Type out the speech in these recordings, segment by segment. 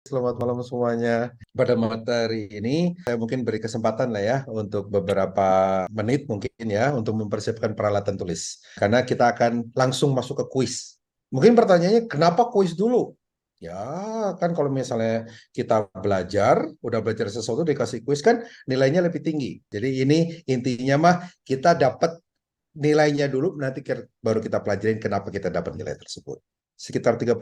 Selamat malam semuanya. Pada materi ini, saya mungkin beri kesempatan lah ya untuk beberapa menit mungkin ya untuk mempersiapkan peralatan tulis. Karena kita akan langsung masuk ke kuis. Mungkin pertanyaannya, kenapa kuis dulu? Ya, kan kalau misalnya kita udah belajar sesuatu dikasih kuis kan nilainya lebih tinggi. Jadi ini intinya mah kita dapat nilainya dulu, nanti baru kita pelajarin kenapa kita dapat nilai tersebut. Sekitar 30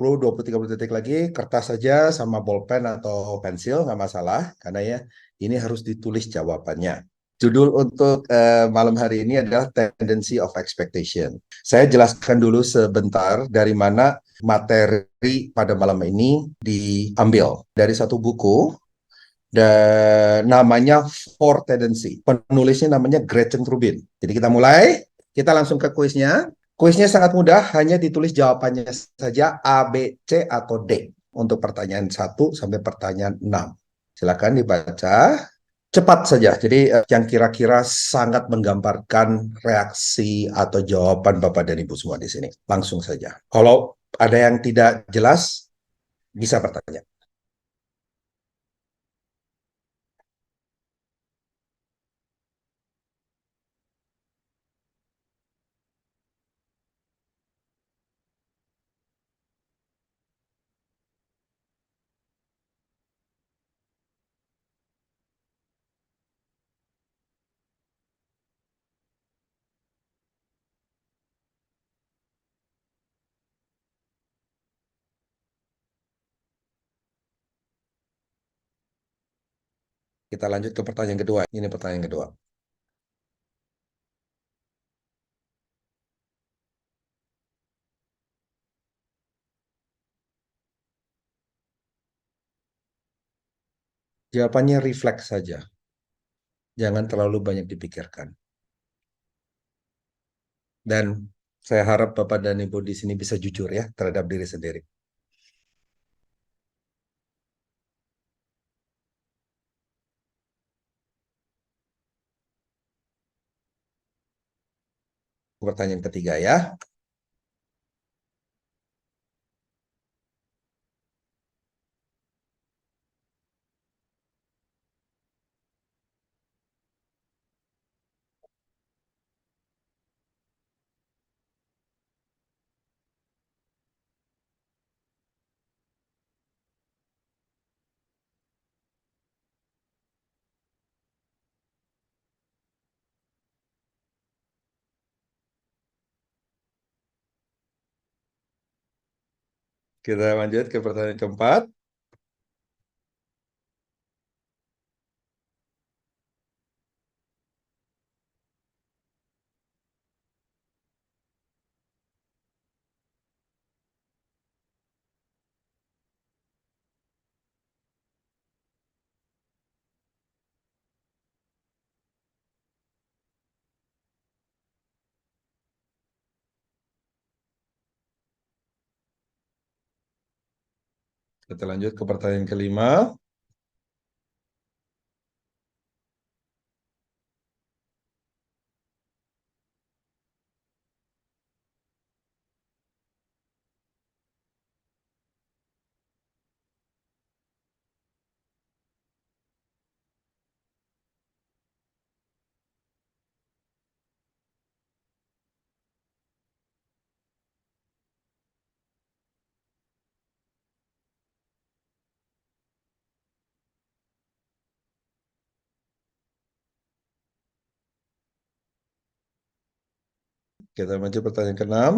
detik lagi, kertas saja sama bolpen atau pensil, nggak masalah, karena ya ini harus ditulis jawabannya. Judul untuk malam hari ini adalah Tendency of Expectation. Saya jelaskan dulu sebentar dari mana materi pada malam ini diambil. Dari satu buku, dan namanya Four Tendency. Penulisnya namanya Gretchen Rubin. Jadi kita mulai, kita langsung ke kuisnya. Kuisnya sangat mudah, hanya ditulis jawabannya saja A, B, C, atau D. Untuk pertanyaan 1 sampai pertanyaan 6. Silakan dibaca. Cepat saja, jadi yang kira-kira sangat menggambarkan reaksi atau jawaban Bapak dan Ibu semua di sini. Langsung saja. Kalau ada yang tidak jelas, bisa bertanya. Kita lanjut ke pertanyaan kedua. Ini pertanyaan kedua. Jawabannya refleks saja. Jangan terlalu banyak dipikirkan. Dan saya harap Bapak dan Ibu di sini bisa jujur ya terhadap diri sendiri. Pertanyaan ketiga ya. Kita lanjut ke pertanyaan keempat. Kita lanjut ke pertanyaan kelima. Kita lanjut pertanyaan keenam.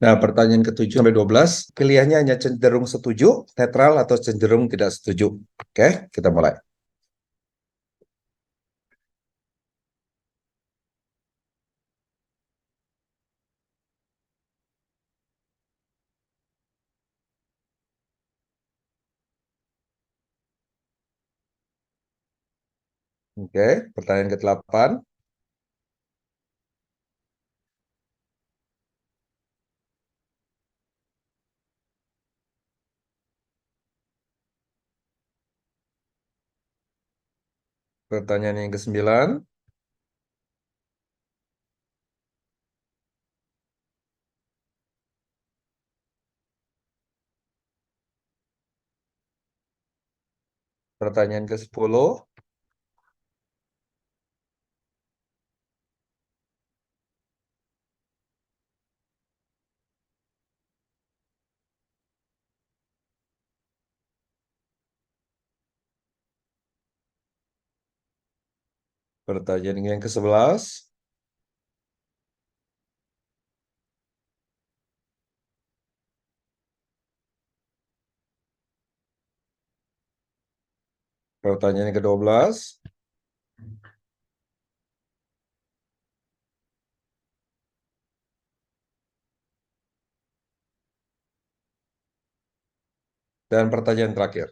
Nah, pertanyaan ketujuh sampai 12, pilihannya hanya cenderung setuju, netral, atau cenderung tidak setuju. Oke, kita mulai. Oke, pertanyaan ke-8. Pertanyaan yang ke-9. Pertanyaan ke-10. Pertanyaan yang ke-11. Pertanyaan yang ke-12. Dan pertanyaan terakhir.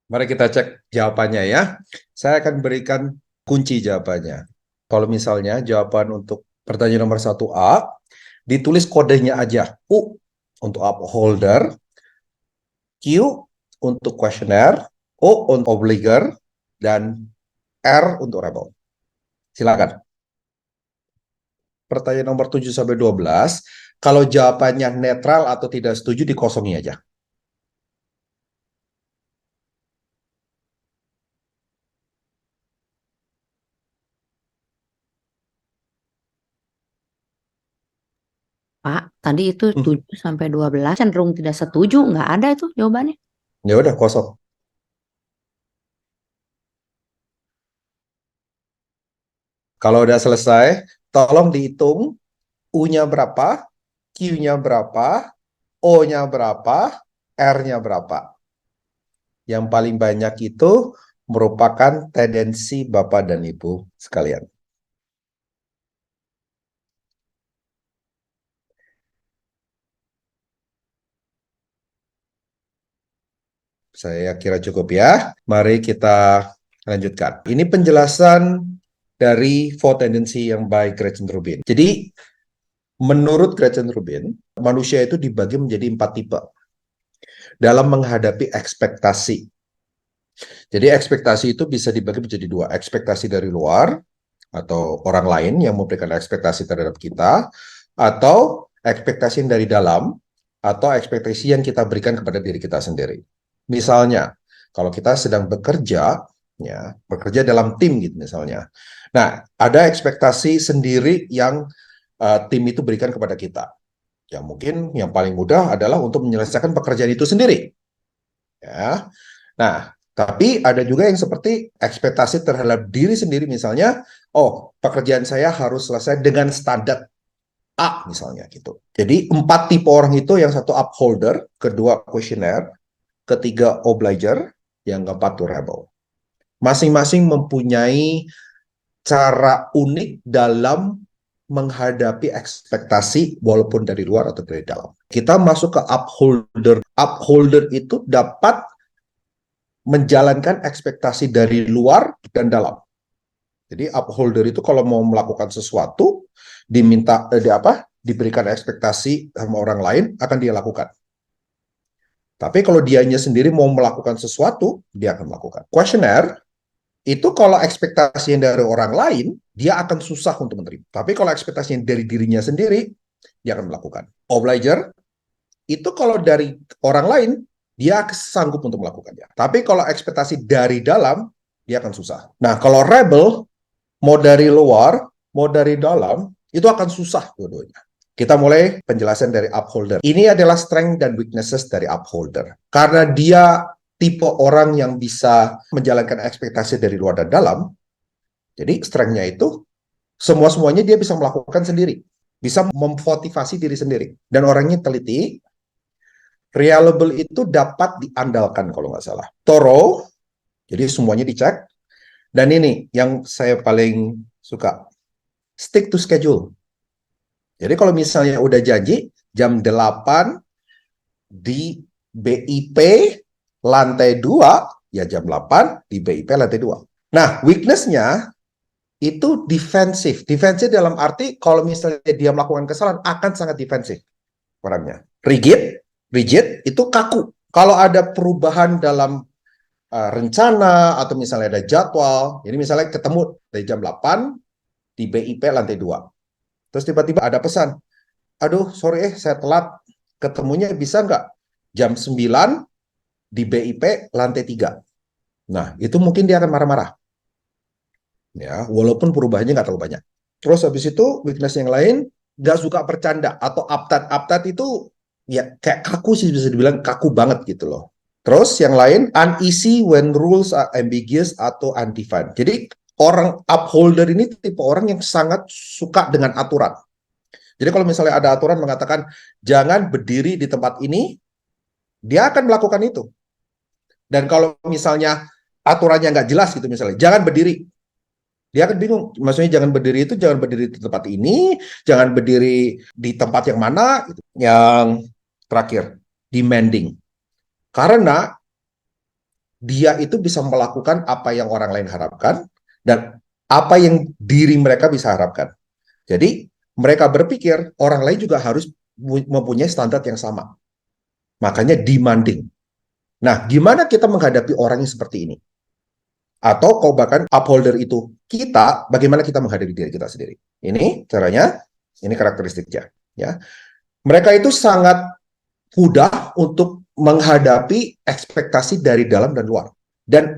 Mari kita cek jawabannya ya. Saya akan berikan kunci jawabannya. Kalau misalnya jawaban untuk pertanyaan nomor 1A, ditulis kodenya aja. U untuk upholder, Q untuk questionnaire, O untuk obliger, dan R untuk rebel. Silakan. Pertanyaan nomor 7 sampai 12, kalau jawabannya netral atau tidak setuju dikosongi aja. Pak, tadi itu 7 sampai 12 cenderung tidak setuju, nggak ada itu jawabannya. Ya udah kosong. Kalau udah selesai, tolong dihitung U-nya berapa, Q-nya berapa, O-nya berapa, R-nya berapa. Yang paling banyak itu merupakan tendensi Bapak dan Ibu sekalian. Saya kira cukup ya. Mari kita lanjutkan. Ini penjelasan dari four tendency yang by Gretchen Rubin. Jadi, menurut Gretchen Rubin, manusia itu dibagi menjadi 4 tipe dalam menghadapi ekspektasi. Jadi, ekspektasi itu bisa dibagi menjadi 2. Ekspektasi dari luar, atau orang lain yang memberikan ekspektasi terhadap kita, atau ekspektasi yang dari dalam, atau ekspektasi yang kita berikan kepada diri kita sendiri. Misalnya, kalau kita sedang bekerja, ya, bekerja dalam tim gitu misalnya. Nah, ada ekspektasi sendiri yang tim itu berikan kepada kita. Ya, mungkin yang paling mudah adalah untuk menyelesaikan pekerjaan itu sendiri. Ya. Nah, tapi ada juga yang seperti ekspektasi terhadap diri sendiri misalnya, oh, pekerjaan saya harus selesai dengan standar A misalnya gitu. Jadi 4 tipe orang itu, yang satu upholder, kedua questionnaire, ketiga obliger, yang keempat tuh rebel. Masing-masing mempunyai cara unik dalam menghadapi ekspektasi walaupun dari luar atau dari dalam. Kita masuk ke upholder. Upholder itu dapat menjalankan ekspektasi dari luar dan dalam. Jadi upholder itu kalau mau melakukan sesuatu, diminta diberikan ekspektasi sama orang lain, akan dia lakukan. Tapi kalau dianya sendiri mau melakukan sesuatu, dia akan melakukan. Questionnaire itu kalau ekspektasinya dari orang lain, dia akan susah untuk menerima. Tapi kalau ekspektasinya dari dirinya sendiri, dia akan melakukan. Obliger itu kalau dari orang lain, dia sanggup untuk melakukannya. Tapi kalau ekspektasi dari dalam, dia akan susah. Nah, kalau rebel, mau dari luar, mau dari dalam, itu akan susah dua-duanya. Kita mulai penjelasan dari upholder. Ini adalah strength dan weaknesses dari upholder. Karena dia tipe orang yang bisa menjalankan ekspektasi dari luar dan dalam, jadi strength-nya itu semua-semuanya dia bisa melakukan sendiri. Bisa memotivasi diri sendiri. Dan orangnya teliti, Reliable itu dapat diandalkan kalau nggak salah. Thorough, jadi semuanya dicek. Dan ini yang saya paling suka, stick to schedule. Jadi kalau misalnya udah janji jam 8 di BIP lantai 2, ya jam 8 di BIP lantai 2. Nah, weakness-nya itu defensif. Defensif dalam arti kalau misalnya dia melakukan kesalahan akan sangat defensif orangnya. Rigid itu kaku. Kalau ada perubahan dalam rencana atau misalnya ada jadwal, jadi misalnya ketemu dari jam 8 di BIP lantai 2. Terus tiba-tiba ada pesan, aduh sorry saya telat, ketemunya bisa nggak jam 9 di BIP lantai 3. Nah, itu mungkin dia akan marah-marah. Ya, walaupun perubahannya nggak terlalu banyak. Terus habis itu weakness yang lain, nggak suka bercanda atau uptat itu ya kayak kaku sih, bisa dibilang kaku banget gitu loh. Terus yang lain, uneasy when rules are ambiguous atau undefined. Jadi orang upholder ini tipe orang yang sangat suka dengan aturan. Jadi kalau misalnya ada aturan mengatakan jangan berdiri di tempat ini, dia akan melakukan itu. Dan kalau misalnya aturannya nggak jelas gitu misalnya, jangan berdiri, dia akan bingung. Maksudnya jangan berdiri itu jangan berdiri di tempat ini, jangan berdiri di tempat yang mana. Gitu. Yang terakhir, demanding. Karena dia itu bisa melakukan apa yang orang lain harapkan dan apa yang diri mereka bisa harapkan. Jadi mereka berpikir orang lain juga harus mempunyai standar yang sama. Makanya demanding. Nah, gimana kita menghadapi orang yang seperti ini? Atau kau bahkan upholder itu kita, bagaimana kita menghadapi diri kita sendiri? Ini caranya, ini karakteristiknya. Ya, mereka itu sangat mudah untuk menghadapi ekspektasi dari dalam dan luar. Dan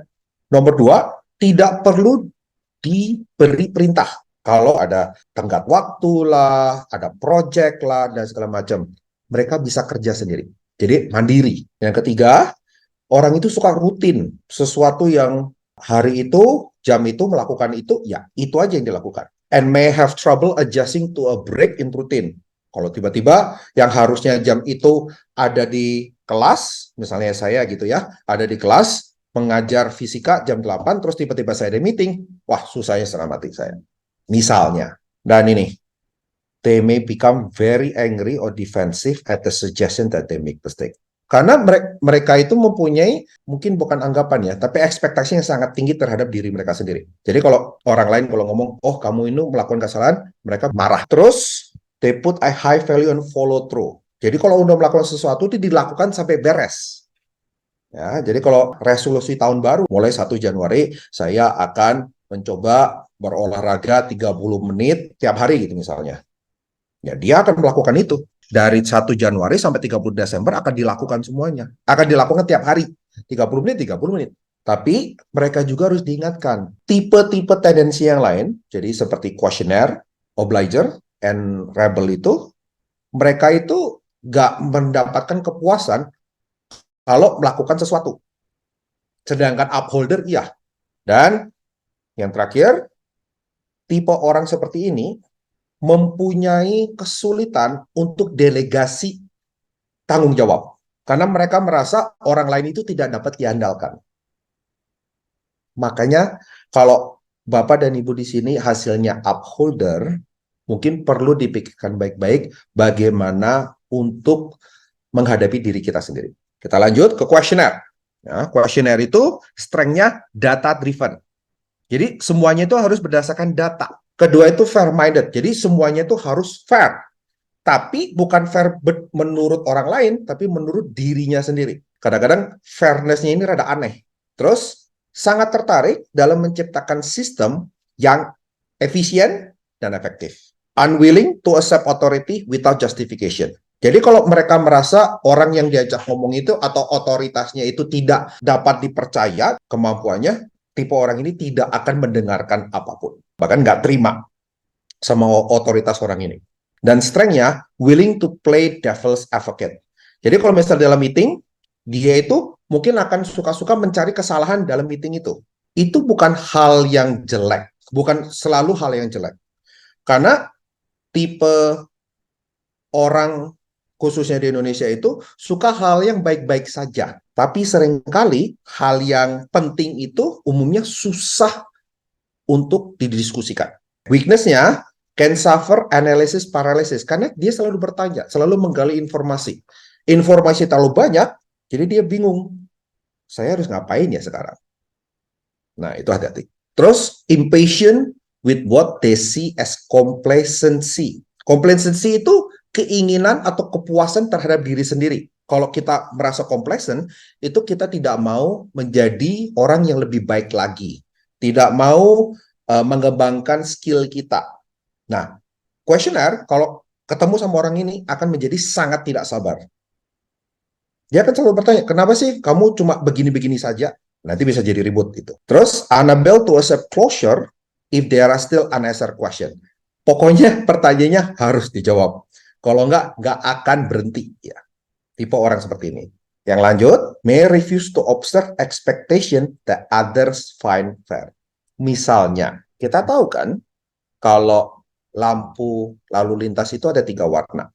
nomor dua, tidak perlu diberi perintah. Kalau ada tenggat waktu lah, ada project lah, dan segala macam. Mereka bisa kerja sendiri. Jadi mandiri. Yang ketiga, orang itu suka rutin. Sesuatu yang hari itu, jam itu, melakukan itu, ya itu aja yang dilakukan. And may have trouble adjusting to a break in routine. Kalau tiba-tiba yang harusnya jam itu ada di kelas, misalnya saya gitu ya, ada di kelas, mengajar fisika jam 8, terus tiba-tiba saya ada meeting, wah susahnya setengah mati saya. Misalnya. Dan ini, they may become very angry or defensive at the suggestion that they make mistake. Karena mereka itu mempunyai, mungkin bukan anggapan ya, tapi ekspektasi yang sangat tinggi terhadap diri mereka sendiri. Jadi kalau orang lain kalau ngomong, oh kamu ini melakukan kesalahan, mereka marah. Terus, they put a high value on follow through. Jadi kalau udah melakukan sesuatu, itu dilakukan sampai beres. Ya, jadi kalau resolusi tahun baru, mulai 1 Januari, saya akan mencoba berolahraga 30 menit tiap hari gitu misalnya. Ya, dia akan melakukan itu. Dari 1 Januari sampai 30 Desember akan dilakukan semuanya. Akan dilakukan tiap hari. 30 menit, 30 menit. Tapi mereka juga harus diingatkan. Tipe-tipe tendensi yang lain, jadi seperti questionnaire, obliger, and rebel itu, mereka itu nggak mendapatkan kepuasan kalau melakukan sesuatu. Sedangkan upholder, iya. Dan yang terakhir, tipe orang seperti ini mempunyai kesulitan untuk delegasi tanggung jawab. Karena mereka merasa orang lain itu tidak dapat diandalkan. Makanya kalau Bapak dan Ibu di sini hasilnya upholder, mungkin perlu dipikirkan baik-baik bagaimana untuk menghadapi diri kita sendiri. Kita lanjut ke questionnaire. Ya, questionnaire itu strength-nya data driven. Jadi semuanya itu harus berdasarkan data. Kedua itu fair-minded. Jadi semuanya itu harus fair. Tapi bukan fair menurut orang lain, tapi menurut dirinya sendiri. Kadang-kadang fairness-nya ini rada aneh. Terus sangat tertarik dalam menciptakan sistem yang efisien dan efektif. Unwilling to accept authority without justification. Jadi kalau mereka merasa orang yang diajak ngomong itu atau otoritasnya itu tidak dapat dipercaya kemampuannya, tipe orang ini tidak akan mendengarkan apapun. Bahkan nggak terima sama otoritas orang ini. Dan strength-nya, willing to play devil's advocate. Jadi kalau misalnya dalam meeting, dia itu mungkin akan suka-suka mencari kesalahan dalam meeting itu. Itu bukan hal yang jelek. Bukan selalu hal yang jelek. Karena tipe orang khususnya di Indonesia itu suka hal yang baik-baik saja. Tapi seringkali hal yang penting itu umumnya susah untuk didiskusikan. Weakness-nya can suffer analysis paralysis karena dia selalu bertanya, selalu menggali informasi. Informasi terlalu banyak, jadi dia bingung. Saya harus ngapain ya sekarang? Nah, itu hati-hati. Terus, impatient with what they see as complacency. Complacency itu keinginan atau kepuasan terhadap diri sendiri. Kalau kita merasa complacent, itu kita tidak mau menjadi orang yang lebih baik lagi. Tidak mau mengembangkan skill kita. Nah, kuesioner kalau ketemu sama orang ini akan menjadi sangat tidak sabar. Dia akan selalu bertanya, kenapa sih kamu cuma begini-begini saja? Nanti bisa jadi ribut itu. Terus, unable to accept closure if there are still unanswered question. Pokoknya pertanyaannya harus dijawab. Kalau nggak akan berhenti. Ya. Tipe orang seperti ini. Yang lanjut, may refuse to observe expectation that others find fair. Misalnya, kita tahu kan, kalau lampu lalu lintas itu ada 3 warna.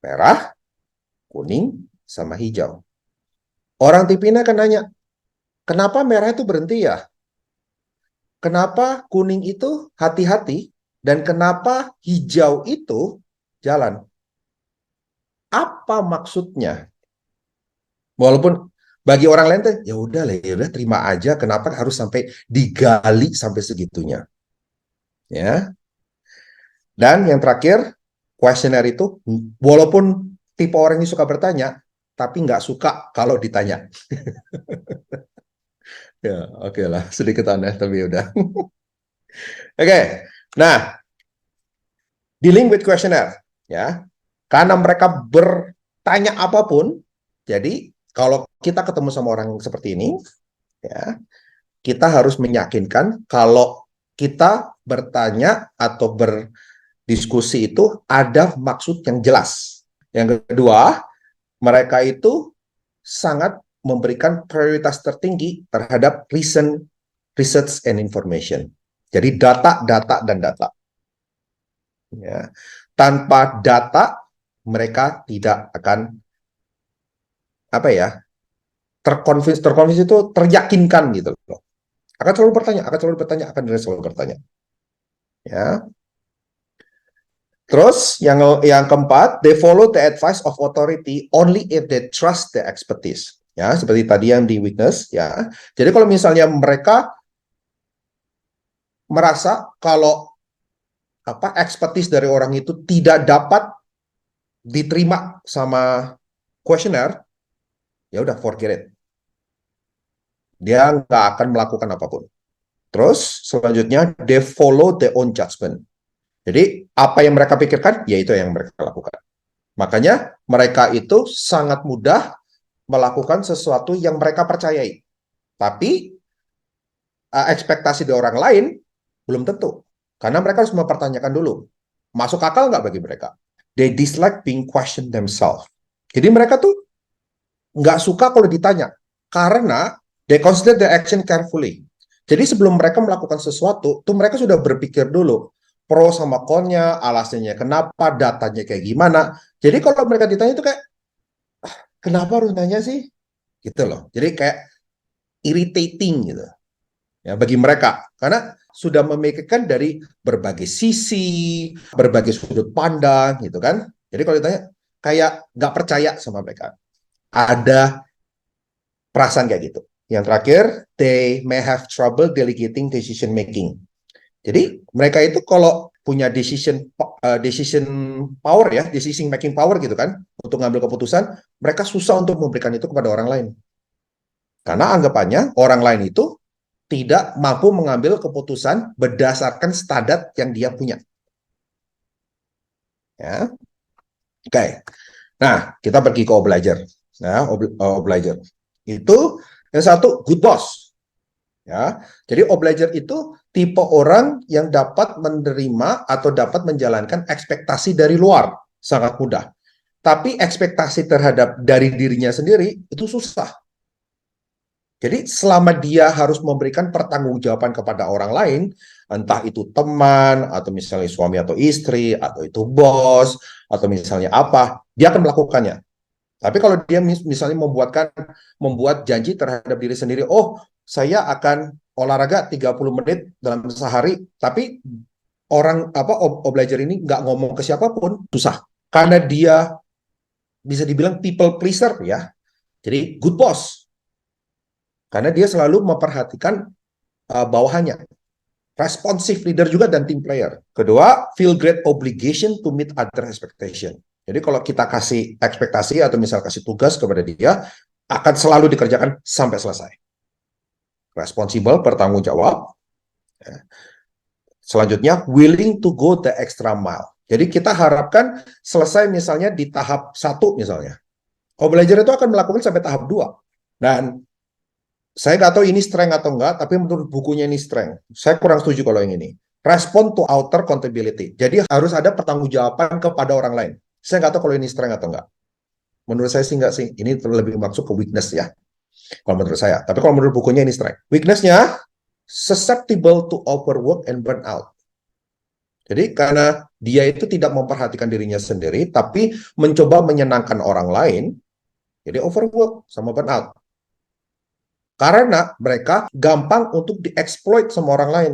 Merah, kuning, sama hijau. Orang TV ini akan nanya, kenapa merah itu berhenti ya? Kenapa kuning itu hati-hati? Dan kenapa hijau itu jalan? Apa maksudnya? Walaupun bagi orang lain tuh, ya udah terima aja. Kenapa harus sampai digali sampai segitunya? Ya. Dan yang terakhir, kuesioner itu, walaupun tipe orang ini suka bertanya, tapi nggak suka kalau ditanya. Ya, oke lah, sedikit aneh, tapi udah. Oke, nah, dealing with questionnaire, ya, karena mereka bertanya apapun, jadi kalau kita ketemu sama orang seperti ini, ya, kita harus meyakinkan kalau kita bertanya atau berdiskusi itu ada maksud yang jelas. Yang kedua, mereka itu sangat memberikan prioritas tertinggi terhadap recent research and information. Jadi data, dan data. Ya. Tanpa data, mereka tidak akan terkonvince itu teryakinkan gitu loh. Akan selalu bertanya, akan selalu bertanya. Ya. Terus yang keempat, they follow the advice of authority only if they trust the expertise. Ya, seperti tadi yang di weakness, ya. Jadi kalau misalnya mereka merasa kalau expertise dari orang itu tidak dapat diterima sama questionnaire, ya udah forget it. Dia nggak akan melakukan apapun. Terus selanjutnya, they follow their own judgment. Jadi apa yang mereka pikirkan, ya itu yang mereka lakukan. Makanya mereka itu sangat mudah melakukan sesuatu yang mereka percayai. Tapi ekspektasi dari orang lain belum tentu. Karena mereka harus mempertanyakan dulu. Masuk akal nggak bagi mereka? They dislike being questioned themselves. Jadi mereka tuh nggak suka kalau ditanya. Karena they consider the action carefully. Jadi sebelum mereka melakukan sesuatu, tuh mereka sudah berpikir dulu. Pro sama konnya, alasannya kenapa, datanya kayak gimana. Jadi kalau mereka ditanya itu kayak, kenapa harus nanya sih? Gitu loh. Jadi kayak irritating gitu. Ya, bagi mereka. Karena sudah memikirkan dari berbagai sisi, berbagai sudut pandang, gitu kan. Jadi kalau ditanya, kayak nggak percaya sama mereka. Ada perasaan kayak gitu. Yang terakhir, they may have trouble delegating decision making. Jadi mereka itu kalau punya decision power ya, decision making power gitu kan, untuk ngambil keputusan, mereka susah untuk memberikan itu kepada orang lain. Karena anggapannya orang lain itu tidak mampu mengambil keputusan berdasarkan standar yang dia punya. Ya. Oke. Nah, kita pergi ke obliger. Nah, obliger. Itu yang satu good boss. Ya. Jadi obliger itu tipe orang yang dapat menerima atau dapat menjalankan ekspektasi dari luar, sangat mudah. Tapi ekspektasi terhadap dari dirinya sendiri itu susah. Jadi selama dia harus memberikan pertanggungjawaban kepada orang lain, entah itu teman, atau misalnya suami atau istri, atau itu bos, atau misalnya apa, dia akan melakukannya. Tapi kalau dia misalnya membuat janji terhadap diri sendiri, oh saya akan olahraga 30 menit dalam sehari, tapi orang apa obliger ini nggak ngomong ke siapapun, susah. Karena dia bisa dibilang people pleaser ya. Jadi good boss. Karena dia selalu memperhatikan bawahannya. Responsive leader juga dan team player. Kedua, feel great obligation to meet other expectation. Jadi kalau kita kasih ekspektasi atau misal kasih tugas kepada dia, akan selalu dikerjakan sampai selesai. Responsible, bertanggung jawab. Selanjutnya, willing to go the extra mile. Jadi kita harapkan selesai misalnya di tahap 1 misalnya. Obliger itu akan melakukan sampai tahap 2. Dan saya nggak tahu ini strength atau enggak, tapi menurut bukunya ini strength. Saya kurang setuju kalau yang ini. Respond to outer accountability. Jadi harus ada pertanggungjawaban kepada orang lain. Saya nggak tahu kalau ini strength atau enggak. Menurut saya sih enggak sih. Ini lebih masuk ke weakness ya. Kalau menurut saya. Tapi kalau menurut bukunya ini strength. Weaknessnya, susceptible to overwork and burnout. Jadi karena dia itu tidak memperhatikan dirinya sendiri, tapi mencoba menyenangkan orang lain, jadi overwork sama burnout. Karena mereka gampang untuk dieksploit sama orang lain,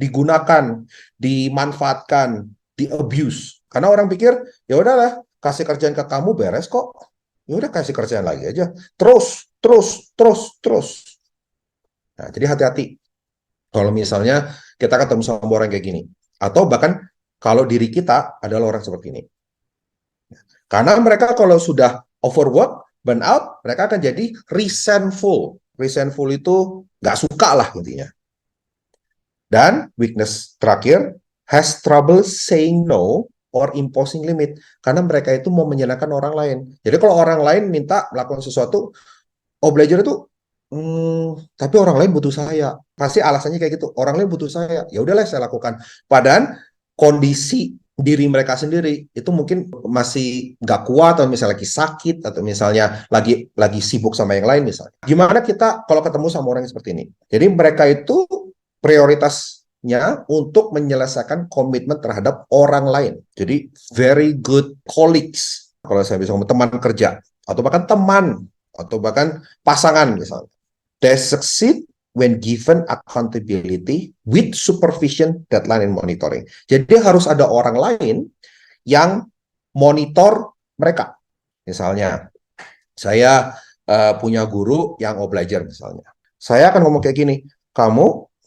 digunakan, dimanfaatkan, di-abuse. Karena orang pikir, ya udahlah, kasih kerjaan ke kamu beres kok. Ya udah kasih kerjaan lagi aja. Terus, terus, terus, terus. Nah, jadi hati-hati. Kalau misalnya kita ketemu sama orang kayak gini. Atau bahkan kalau diri kita adalah orang seperti ini. Karena mereka kalau sudah overwork, burnout, mereka akan jadi resentful. Resentful itu nggak suka lah intinya. Dan weakness terakhir, has trouble saying no or imposing limit. Karena mereka itu mau menyenangkan orang lain. Jadi kalau orang lain minta melakukan sesuatu, obliger itu, tapi orang lain butuh saya. Pasti alasannya kayak gitu. Orang lain butuh saya. Ya udahlah saya lakukan. Padahal kondisi diri mereka sendiri itu mungkin masih nggak kuat atau misalnya lagi sakit atau misalnya lagi sibuk sama yang lain misalnya. Gimana kita kalau ketemu sama orang yang seperti ini? Jadi mereka itu prioritasnya untuk menyelesaikan komitmen terhadap orang lain. Jadi very good colleagues. Kalau saya bisa ngomong teman kerja atau bahkan teman atau bahkan pasangan misalnya. They succeed when given accountability with supervision, deadline, and monitoring. Jadi harus ada orang lain yang monitor mereka. Misalnya, saya punya guru yang obliger misalnya. Saya akan ngomong kayak gini,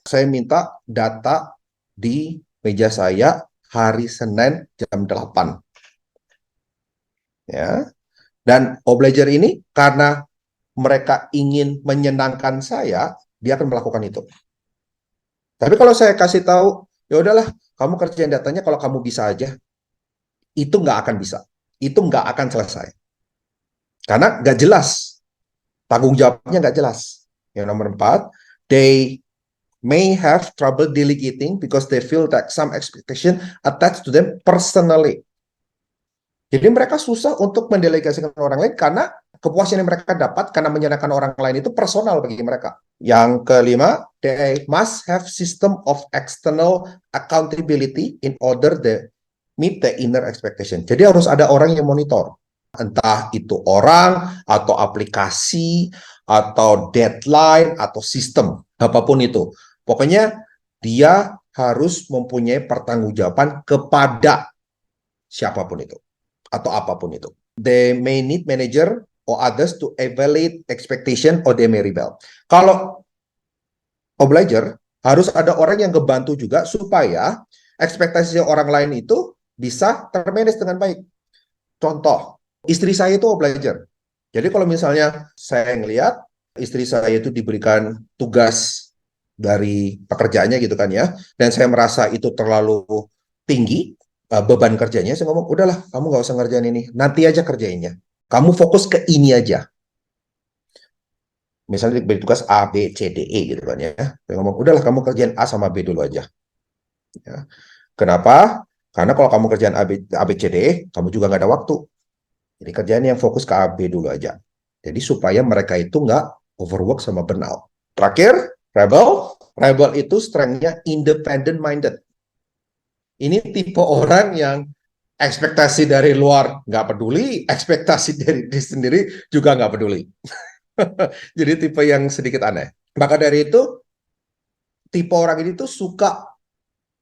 saya minta data di meja saya hari Senin jam 8. Ya. Dan obliger ini karena mereka ingin menyenangkan saya, dia akan melakukan itu. Tapi kalau saya kasih tahu, ya udahlah, kamu kerjain datanya kalau kamu bisa aja, itu nggak akan bisa. Itu nggak akan selesai. Karena nggak jelas. Tanggung jawabnya nggak jelas. Yang nomor 4, they may have trouble delegating because they feel that some expectation attached to them personally. Jadi mereka susah untuk mendelegasikan orang lain karena kepuasan yang mereka dapat karena menyenangkan orang lain itu personal bagi mereka. Yang kelima, they must have system of external accountability in order to meet the inner expectation. Jadi harus ada orang yang monitor. Entah itu orang, atau aplikasi, atau deadline, atau sistem. Apapun itu. Pokoknya dia harus mempunyai pertanggungjawaban kepada siapapun itu. Atau apapun itu. They may need manager or others to evaluate expectation or they may rebel. Kalau obliger, harus ada orang yang ngebantu juga supaya ekspektasi orang lain itu bisa termanage dengan baik. Contoh, istri saya itu obliger. Jadi kalau misalnya saya ngelihat istri saya itu diberikan tugas dari pekerjaannya gitu kan ya, dan saya merasa itu terlalu tinggi, beban kerjanya, saya ngomong, udahlah, kamu nggak usah ngerjain ini, nanti aja kerjainnya. Kamu fokus ke ini aja. Misalnya diberi tugas A, B, C, D, E gitu kan ya. Saya ngomong, udahlah, kamu kerjain A sama B dulu aja. Ya. Kenapa? Karena kalau kamu kerjaan A, B, C, D, E, kamu juga nggak ada waktu. Jadi kerjaan yang fokus ke A, B dulu aja. Jadi supaya mereka itu nggak overwork sama burnout. Terakhir, Rebel itu strength-nya independent minded. Ini tipe orang yang ekspektasi dari luar nggak peduli, ekspektasi dari diri sendiri juga nggak peduli. Jadi tipe yang sedikit aneh. Maka dari itu, tipe orang ini tuh suka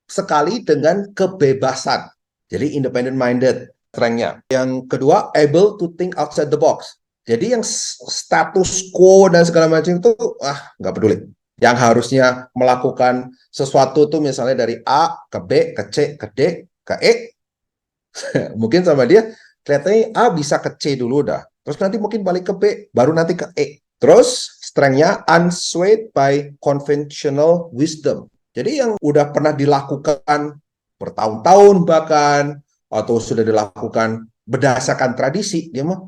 sekali dengan kebebasan. Jadi independent minded strength-nya. Yang kedua, able to think outside the box. Jadi yang status quo dan segala macam itu nggak peduli. Yang harusnya melakukan sesuatu tuh misalnya dari A ke B ke C ke D ke E, mungkin sama dia kelihatannya A bisa ke C dulu dah. Terus nanti mungkin balik ke B, baru nanti ke E. Terus strength-nya unswayed by conventional wisdom. Jadi yang udah pernah dilakukan bertahun-tahun bahkan, atau sudah dilakukan berdasarkan tradisi, dia mah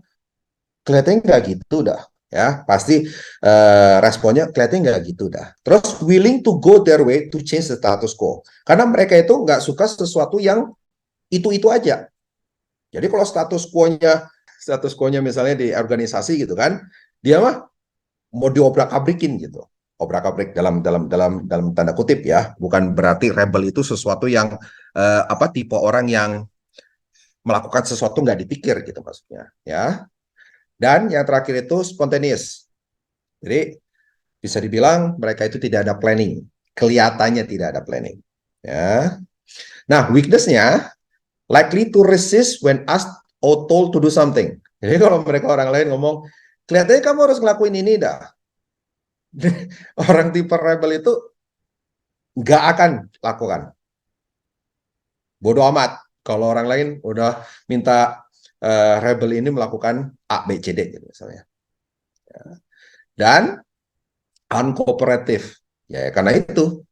kelihatannya nggak gitu dah. Ya, pasti responnya kelihatannya nggak gitu dah. Terus willing to go their way to change the status quo. Karena mereka itu nggak suka sesuatu yang itu-itu aja. Jadi kalau status quo-nya misalnya di organisasi gitu kan, dia mah mau diobrak-abrikin gitu. Obrak-abrik dalam tanda kutip ya, bukan berarti rebel itu sesuatu yang tipe orang yang melakukan sesuatu nggak dipikir gitu maksudnya ya. Dan yang terakhir itu spontaneous. Jadi bisa dibilang mereka itu tidak ada planning, kelihatannya tidak ada planning ya. Nah, weakness-nya likely to resist when asked or told to do something. Jadi kalau mereka orang lain ngomong, kelihatannya kamu harus ngelakuin ini dah. Orang tipe rebel itu nggak akan lakukan. Bodoh amat. Kalau orang lain udah minta rebel ini melakukan A, B, C, D gitu misalnya. Dan uncooperative. Ya, karena itu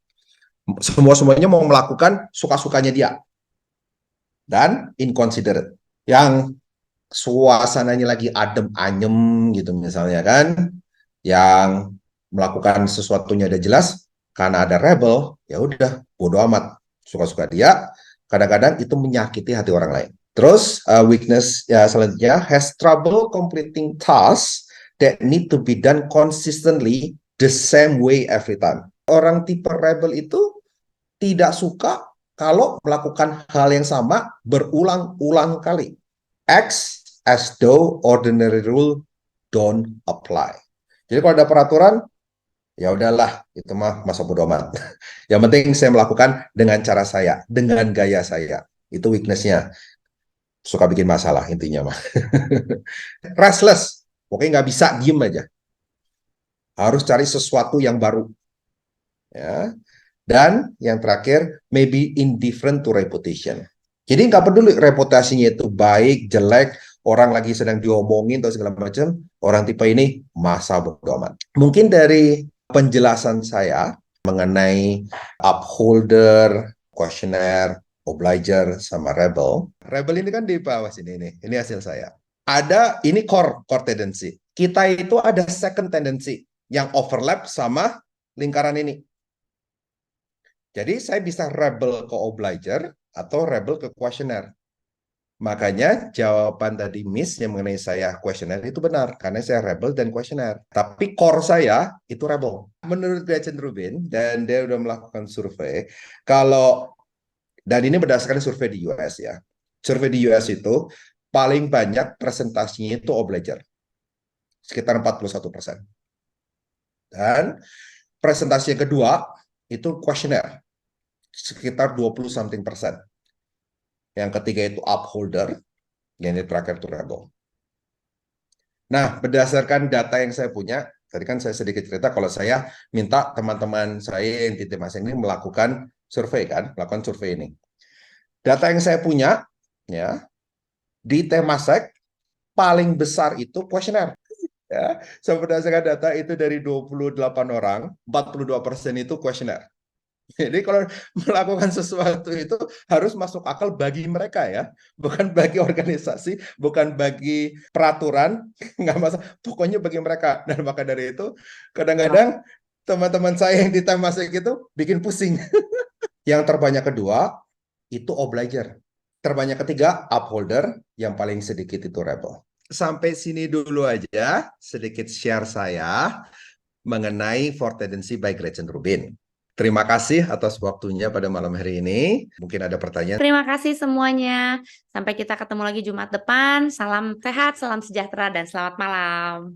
semuanya mau melakukan suka-sukanya dia. Dan inconsiderate. Yang suasananya lagi adem anyem gitu misalnya kan, yang melakukan sesuatunya udah jelas, karena ada rebel ya udah bodo amat, suka-suka dia. Kadang-kadang itu menyakiti hati orang lain. Terus weakness ya selanjutnya, has trouble completing tasks that need to be done consistently the same way every time. Orang tipe rebel itu tidak suka kalau melakukan hal yang sama berulang-ulang kali. Acts as though ordinary rule don't apply. Jadi kalau ada peraturan, ya udahlah, itu mah masa bodo amat. Yang penting saya melakukan dengan cara saya, dengan gaya saya. Itu weakness-nya. Suka bikin masalah intinya mah. Restless, pokoknya nggak bisa diem aja. Harus cari sesuatu yang baru. Ya. Dan yang terakhir, maybe indifferent to reputation. Jadi nggak peduli reputasinya itu baik, jelek, orang lagi sedang diomongin atau segala macam, orang tipe ini masa bodo amat. Mungkin dari penjelasan saya mengenai upholder, questionnaire, obliger, sama rebel. Rebel ini kan di bawah sini nih. Ini hasil saya. Ada, ini core tendency. Kita itu ada second tendency yang overlap sama lingkaran ini. Jadi saya bisa rebel ke obliger atau rebel ke questionnaire. Makanya jawaban tadi Miss yang mengenai saya questionnaire itu benar, karena saya rebel dan questionnaire. Tapi core saya itu rebel. Menurut Gretchen Rubin, dan dia udah melakukan survei, dan ini berdasarkan survei di US ya. Survei di US itu paling banyak presentasinya itu obliger. Sekitar 41%. Dan presentasi yang kedua itu questionnaire. Sekitar 20 something persen. Yang ketiga itu upholder, yang terakhir itu rebel. Nah, berdasarkan data yang saya punya, tadi kan saya sedikit cerita kalau saya minta teman-teman saya yang di Temasek ini melakukan survei ini. Data yang saya punya, ya, di Temasek paling besar itu kuesioner. Ya, so berdasarkan data itu dari 28 orang, 42% itu kuesioner. Jadi kalau melakukan sesuatu itu harus masuk akal bagi mereka ya, bukan bagi organisasi, bukan bagi peraturan, nggak masalah. Pokoknya bagi mereka. Dan maka dari itu kadang-kadang teman-teman saya yang di Temasek itu bikin pusing. Yang terbanyak kedua itu obliger. Terbanyak ketiga upholder, yang paling sedikit itu rebel. Sampai sini dulu aja sedikit share saya. mengenai Fourth Tendency by Gretchen Rubin. Terima kasih atas waktunya pada malam hari ini. Mungkin ada pertanyaan. Terima kasih semuanya. Sampai kita ketemu lagi Jumat depan. Salam sehat, salam sejahtera, dan selamat malam.